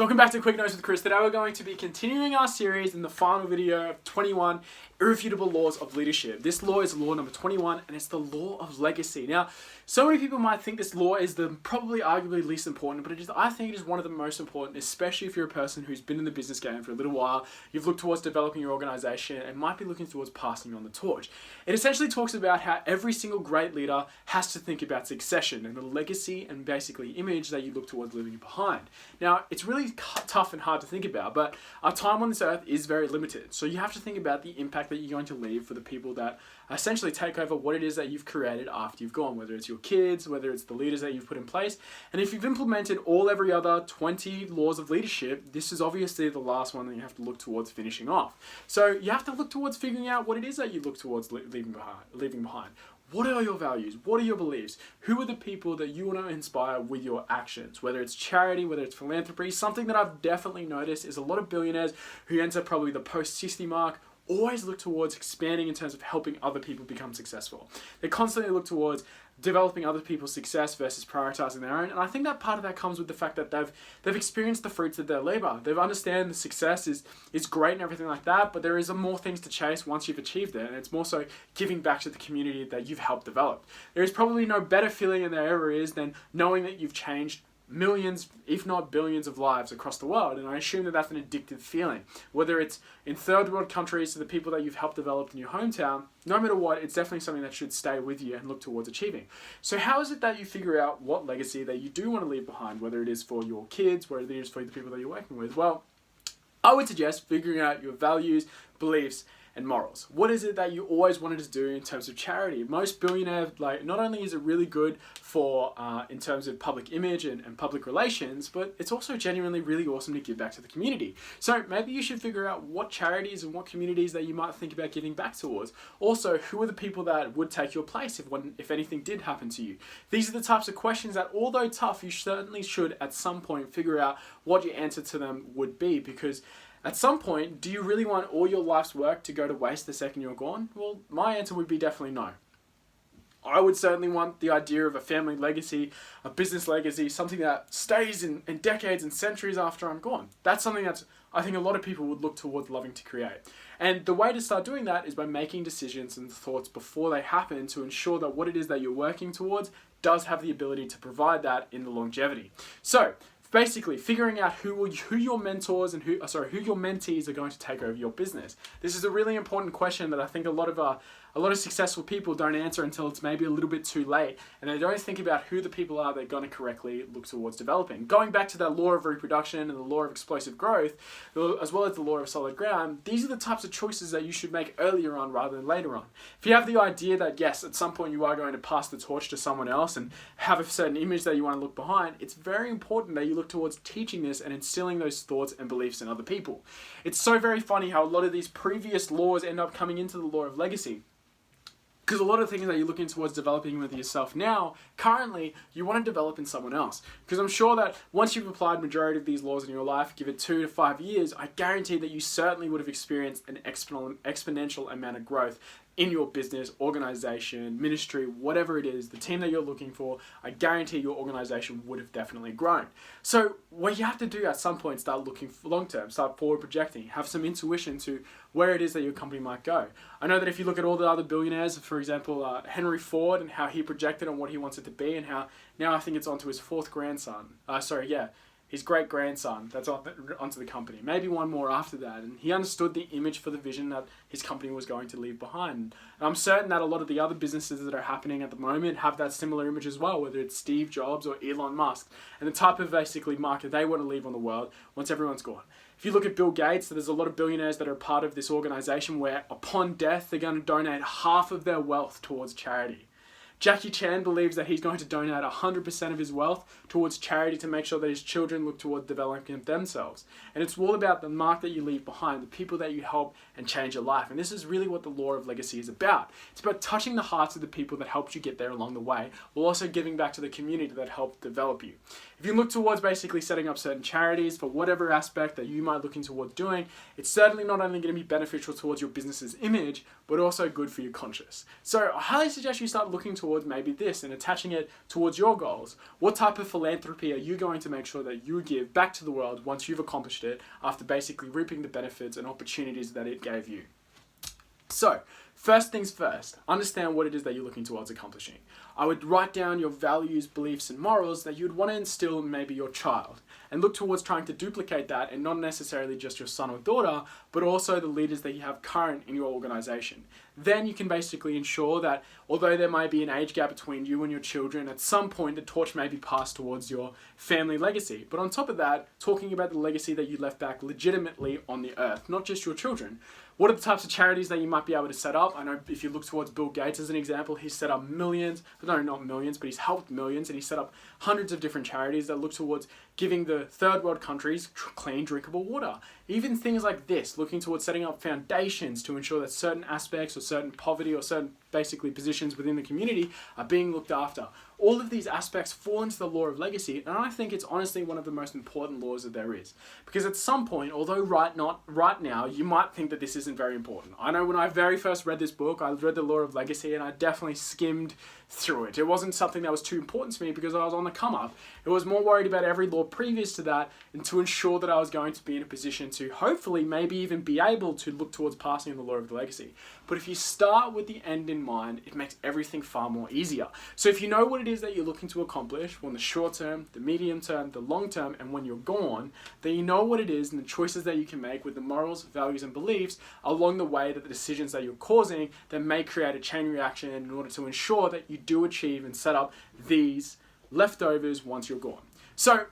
Welcome back to Quick Notes with Chris. Today we're going to be continuing our series in the final video of 21 Irrefutable Laws of Leadership. This law is law number 21 and it's the law of legacy. Now, so many people might think this law is the probably arguably least important, but I think it is one of the most important, especially if you're a person who's been in the business game for a little while, you've looked towards developing your organization and might be looking towards passing on the torch. It essentially talks about how every single great leader has to think about succession and the legacy and basically image that you look towards leaving behind. Now, it's really tough and hard to think about, but our time on this earth is very limited. So you have to think about the impact that you're going to leave for the people that essentially take over what it is that you've created after you've gone, whether it's your kids, whether it's the leaders that you've put in place. And if you've implemented every other 20 laws of leadership, this is obviously the last one that you have to look towards finishing off. So you have to look towards figuring out what it is that you look towards leaving behind. What are your values? What are your beliefs? Who are the people that you want to inspire with your actions? Whether it's charity, whether it's philanthropy, something that I've definitely noticed is a lot of billionaires who enter probably the post-60 mark always look towards expanding in terms of helping other people become successful. They constantly look towards developing other people's success versus prioritizing their own. And I think that part of that comes with the fact that they've experienced the fruits of their labor. They've understand the success is great and everything like that, but there is more things to chase once you've achieved it. And it's more so giving back to the community that you've helped develop. There is probably no better feeling than there ever is than knowing that you've changed millions, if not billions of lives across the world. And I assume that that's an addictive feeling. Whether it's in third world countries to the people that you've helped develop in your hometown, no matter what, it's definitely something that should stay with you and look towards achieving. So how is it that you figure out what legacy that you do want to leave behind, whether it is for your kids, whether it is for the people that you're working with? Well, I would suggest figuring out your values, beliefs, and morals. What is it that you always wanted to do in terms of charity? Most billionaires, not only is it really good for in terms of public image and public relations, but it's also genuinely really awesome to give back to the community. So maybe you should figure out what charities and what communities that you might think about giving back towards. Also, who are the people that would take your place if anything did happen to you? These are the types of questions that, although tough, you certainly should at some point figure out what your answer to them would be, because at some point, do you really want all your life's work to go to waste the second you're gone? Well, my answer would be definitely no. I would certainly want the idea of a family legacy, a business legacy, something that stays in decades and centuries after I'm gone. That's something that's I think a lot of people would look towards loving to create. And the way to start doing that is by making decisions and thoughts before they happen to ensure that what it is that you're working towards does have the ability to provide that in the longevity. So, basically, figuring out who your mentors and who your mentees are going to take over your business. This is a really important question that I think a lot of successful people don't answer until it's maybe a little bit too late, and they don't think about who the people are they're going to correctly look towards developing. Going back to that law of reproduction and the law of explosive growth, as well as the law of solid ground, these are the types of choices that you should make earlier on rather than later on. If you have the idea that yes, at some point you are going to pass the torch to someone else and have a certain image that you want to look behind, it's very important that you look towards teaching this and instilling those thoughts and beliefs in other people. It's so very funny how a lot of these previous laws end up coming into the law of legacy. Because a lot of things that you're looking towards developing with yourself now, currently, you want to develop in someone else. Because I'm sure that once you've applied majority of these laws in your life, give it 2 to 5 years, I guarantee that you certainly would have experienced an exponential amount of growth in your business, organization, ministry, whatever it is, the team that you're looking for, I guarantee your organization would have definitely grown. So what you have to do at some point, start looking long term, start forward projecting, have some intuition to where it is that your company might go. I know that if you look at all the other billionaires, for example, Henry Ford and how he projected on what he wants it to be and how now I think it's onto his his great-grandson that's onto the company. Maybe one more after that. And he understood the image for the vision that his company was going to leave behind. And I'm certain that a lot of the other businesses that are happening at the moment have that similar image as well, whether it's Steve Jobs or Elon Musk, and the type of basically market they want to leave on the world once everyone's gone. If you look at Bill Gates, there's a lot of billionaires that are part of this organization where upon death, they're going to donate half of their wealth towards charity. Jackie Chan believes that he's going to donate 100% of his wealth towards charity to make sure that his children look toward developing themselves. And it's all about the mark that you leave behind, the people that you help and change your life. And this is really what the law of legacy is about. It's about touching the hearts of the people that helped you get there along the way, while also giving back to the community that helped develop you. If you look towards basically setting up certain charities for whatever aspect that you might be looking towards doing, it's certainly not only going to be beneficial towards your business's image, but also good for your conscience. So I highly suggest you start looking towards towards maybe this and attaching it towards your goals? What type of philanthropy are you going to make sure that you give back to the world once you've accomplished it after basically reaping the benefits and opportunities that it gave you? So, first things first, understand what it is that you're looking towards accomplishing. I would write down your values, beliefs, and morals that you'd want to instill in maybe your child, and look towards trying to duplicate that, and not necessarily just your son or daughter, but also the leaders that you have current in your organization. Then you can basically ensure that although there might be an age gap between you and your children, at some point the torch may be passed towards your family legacy. But on top of that, talking about the legacy that you left back legitimately on the earth, not just your children. What are the types of charities that you might be able to set up? I know if you look towards Bill Gates as an example, he's set up millions, no, not millions, but he's helped millions, and he's set up hundreds of different charities that look towards giving the third world countries clean, drinkable water. Even things like this, looking towards setting up foundations to ensure that certain aspects or certain poverty or certain basically positions within the community are being looked after. All of these aspects fall into the law of legacy, and I think it's honestly one of the most important laws that there is. Because at some point, although right now, you might think that this isn't very important. I know when I very first read this book, I read the law of legacy and I definitely skimmed through it. It wasn't something that was too important to me because I was on the come up. It was more worried about every law previous to that and to ensure that I was going to be in a position to hopefully maybe even be able to look towards passing the law of the legacy. But if you start with the end in mind, it makes everything far more easier. So if you know what it is that you're looking to accomplish, on the short term, the medium term, the long term, and when you're gone, then you know what it is and the choices that you can make with the morals, values, and beliefs along the way, that the decisions that you're causing that may create a chain reaction in order to ensure that you do achieve and set up these leftovers once you're gone. So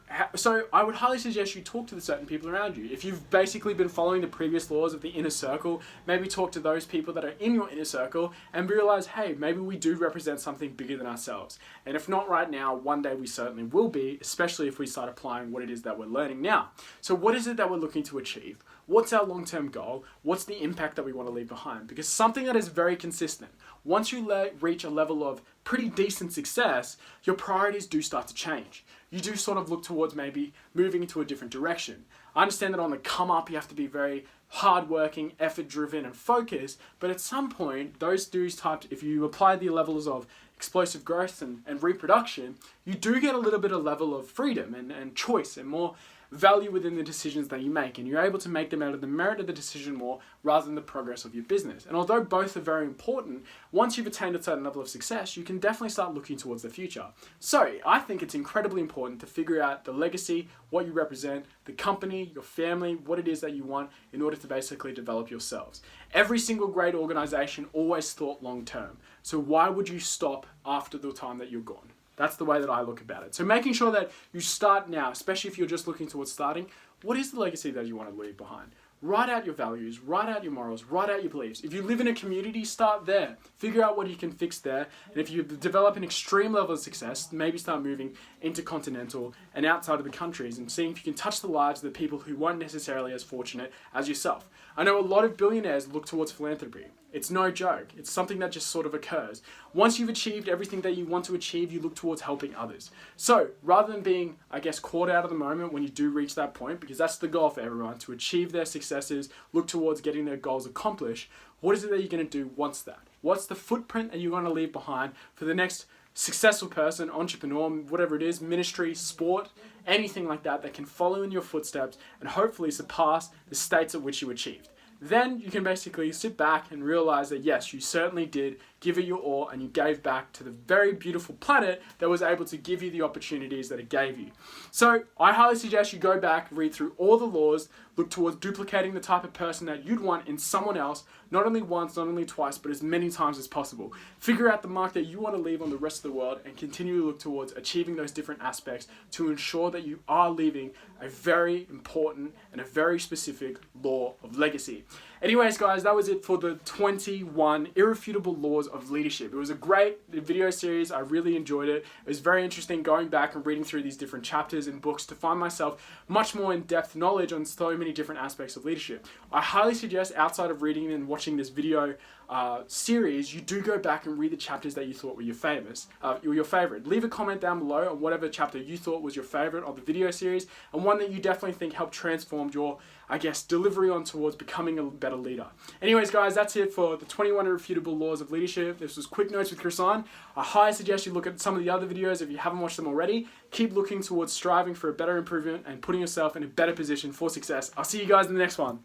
I would highly suggest you talk to the certain people around you. If you've basically been following the previous laws of the inner circle, maybe talk to those people that are in your inner circle and realize, hey, maybe we do represent something bigger than ourselves. And if not right now, one day we certainly will be, especially if we start applying what it is that we're learning now. So what is it that we're looking to achieve? What's our long-term goal? What's the impact that we want to leave behind? Because something that is very consistent, once you reach a level of pretty decent success, your priorities do start to change. You do sort of look towards maybe moving into a different direction. I understand that on the come up, you have to be very hardworking, effort-driven, and focused, but at some point, those types, if you apply the levels of explosive growth and reproduction, you do get a little bit of level of freedom and choice and more value within the decisions that you make, and you're able to make them out of the merit of the decision more rather than the progress of your business. And although both are very important, once you've attained a certain level of success, you can definitely start looking towards the future. So I think it's incredibly important to figure out the legacy, what you represent, the company, your family, what it is that you want in order to basically develop yourselves. Every single great organization always thought long term. So why would you stop after the time that you're gone? That's the way that I look about it. So making sure that you start now, especially if you're just looking towards starting, what is the legacy that you want to leave behind? Write out your values, write out your morals, write out your beliefs. If you live in a community, start there. Figure out what you can fix there. And if you develop an extreme level of success, maybe start moving intercontinental and outside of the countries and seeing if you can touch the lives of the people who weren't necessarily as fortunate as yourself. I know a lot of billionaires look towards philanthropy. It's no joke. It's something that just sort of occurs. Once you've achieved everything that you want to achieve, you look towards helping others. So rather than being, I guess, caught out of the moment when you do reach that point, because that's the goal for everyone, to achieve their successes, look towards getting their goals accomplished, what is it that you're going to do once that? What's the footprint that you're going to leave behind for the next successful person, entrepreneur, whatever it is, ministry, sport, anything like that can follow in your footsteps and hopefully surpass the states at which you achieved? Then you can basically sit back and realize that yes, you certainly did give it your all and you gave back to the very beautiful planet that was able to give you the opportunities that it gave you. So I highly suggest you go back, read through all the laws, look towards duplicating the type of person that you'd want in someone else, not only once, not only twice, but as many times as possible. Figure out the mark that you want to leave on the rest of the world and continue to look towards achieving those different aspects to ensure that you are leaving a very important and a very specific law of legacy. Anyways, guys, that was it for the 21 Irrefutable Laws of Leadership. It was a great video series. I really enjoyed it. It was very interesting going back and reading through these different chapters and books to find myself much more in-depth knowledge on so many different aspects of leadership. I highly suggest, outside of reading and watching this video, series, you do go back and read the chapters that you thought were your favorite. Leave a comment down below on whatever chapter you thought was your favorite of the video series, and one that you definitely think helped transform your, delivery on towards becoming a better leader. Anyways, guys, that's it for the 21 Irrefutable Laws of Leadership. This was Quick Notes with Chrisan. I highly suggest you look at some of the other videos if you haven't watched them already. Keep looking towards striving for a better improvement and putting yourself in a better position for success. I'll see you guys in the next one.